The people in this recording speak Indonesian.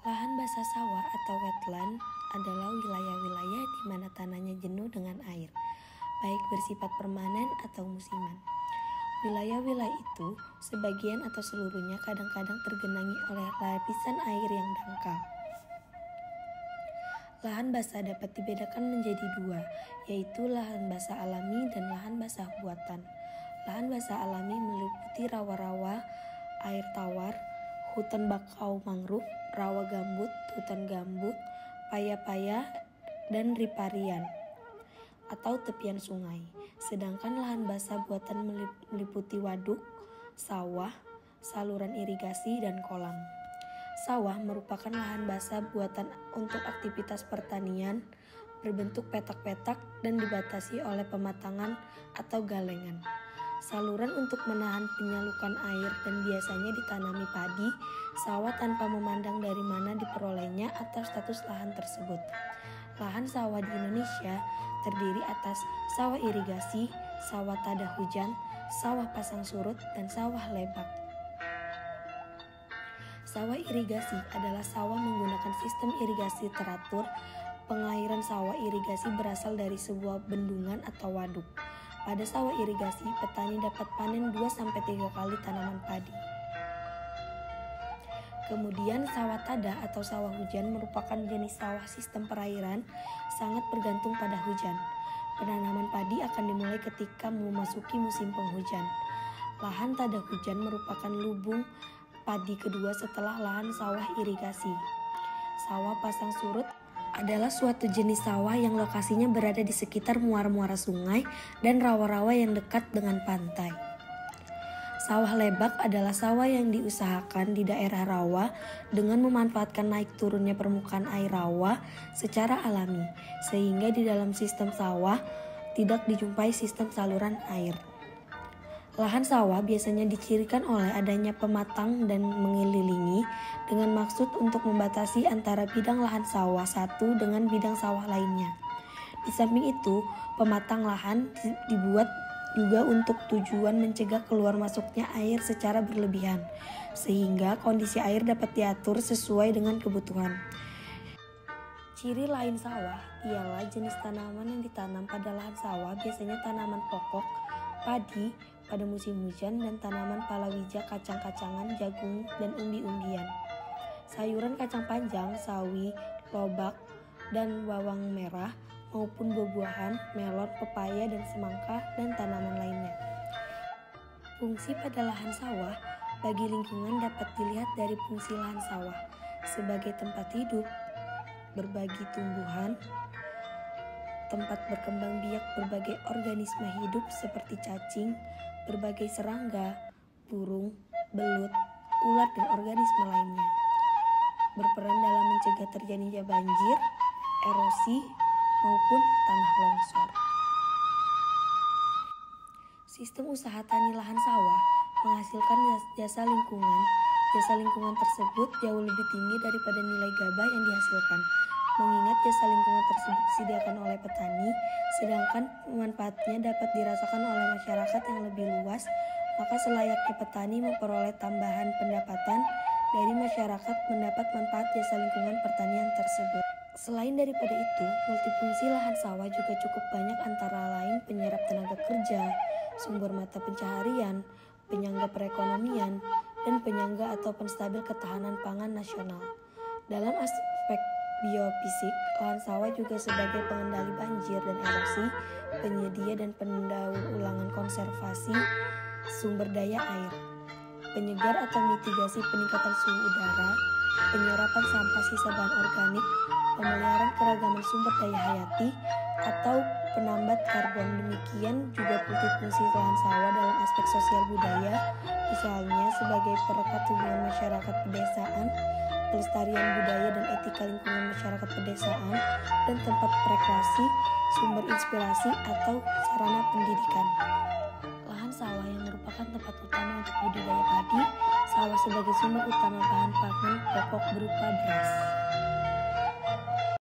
Lahan basah sawah atau wetland adalah wilayah-wilayah di mana tanahnya jenuh dengan air, baik bersifat permanen atau musiman. Wilayah-wilayah itu, sebagian atau seluruhnya kadang-kadang tergenangi oleh lapisan air yang dangkal. Lahan basah dapat dibedakan menjadi dua, yaitu lahan basah alami dan lahan basah buatan. Lahan basah alami meliputi rawa-rawa, air tawar, hutan bakau mangrove, rawa gambut, hutan gambut, paya-paya, dan riparian atau tepian sungai. Sedangkan lahan basah buatan meliputi waduk, sawah, saluran irigasi, dan kolam. Sawah merupakan lahan basah buatan untuk aktivitas pertanian, berbentuk petak-petak dan dibatasi oleh pematangan atau galengan. Saluran untuk menahan penyalukan air dan biasanya ditanami padi, sawah tanpa memandang dari mana diperolehnya atau status lahan tersebut. Lahan sawah di Indonesia terdiri atas sawah irigasi, sawah tada hujan, sawah pasang surut, dan sawah lebak. Sawah irigasi adalah sawah menggunakan sistem irigasi teratur. Pengairan sawah irigasi berasal dari sebuah bendungan atau waduk. Pada sawah irigasi, petani dapat panen 2-3 kali tanaman padi. Kemudian sawah tada atau sawah hujan merupakan jenis sawah sistem perairan, sangat bergantung pada hujan. Penanaman padi akan dimulai ketika memasuki musim penghujan. Lahan tada hujan merupakan lubung padi kedua setelah lahan sawah irigasi. Sawah pasang surut adalah suatu jenis sawah yang lokasinya berada di sekitar muara-muara sungai dan rawa-rawa yang dekat dengan pantai. Sawah lebak adalah sawah yang diusahakan di daerah rawa dengan memanfaatkan naik turunnya permukaan air rawa secara alami, sehingga di dalam sistem sawah tidak dijumpai sistem saluran air. Lahan sawah biasanya dicirikan oleh adanya pematang dan mengelilingi dengan maksud untuk membatasi antara bidang lahan sawah satu dengan bidang sawah lainnya. Di samping itu, pematang lahan dibuat juga untuk tujuan mencegah keluar masuknya air secara berlebihan, sehingga kondisi air dapat diatur sesuai dengan kebutuhan. Ciri lain sawah ialah jenis tanaman yang ditanam pada lahan sawah, biasanya tanaman pokok, padi pada musim hujan, dan tanaman palawija, kacang-kacangan, jagung, dan umbi-umbian. Sayuran kacang panjang, sawi, lobak, dan bawang merah, maupun buah-buahan, melon, pepaya, dan semangka, dan tanaman lainnya. Fungsi pada lahan sawah bagi lingkungan dapat dilihat dari fungsi lahan sawah sebagai tempat hidup, berbagi tumbuhan, tempat berkembang biak berbagai organisme hidup seperti cacing, berbagai serangga, burung, belut, ular, dan organisme lainnya. Berperan dalam mencegah terjadinya banjir, erosi, maupun tanah longsor. Sistem usaha tani lahan sawah menghasilkan jasa lingkungan. Jasa lingkungan tersebut jauh lebih tinggi daripada nilai gabah yang dihasilkan. Mengingat jasa lingkungan tersebut disediakan oleh petani, sedangkan manfaatnya dapat dirasakan oleh masyarakat yang lebih luas, maka selayaknya petani memperoleh tambahan pendapatan dari masyarakat mendapat manfaat jasa lingkungan pertanian tersebut. Selain daripada itu, multifungsi lahan sawah juga cukup banyak, antara lain penyerap tenaga kerja, sumber mata pencaharian, penyangga perekonomian, dan penyangga atau penstabil ketahanan pangan nasional. Dalam aspek biofisik, lahan sawah juga sebagai pengendali banjir dan erosi, penyedia dan pendaur ulangan konservasi sumber daya air, penyegar atau mitigasi peningkatan suhu udara, penyerapan sampah sisa bahan organik, pemeliharaan keragaman sumber daya hayati, atau penambat karbon. Demikian juga multifungsi lahan sawah dalam aspek sosial budaya, misalnya sebagai perekat hubungan masyarakat pedesaan, pelestarian budaya dan etika lingkungan masyarakat pedesaan, dan tempat rekreasi, sumber inspirasi, atau sarana pendidikan. Lahan sawah yang merupakan tempat utama untuk budidaya padi, sawah sebagai sumber utama bahan pangan pokok berupa beras.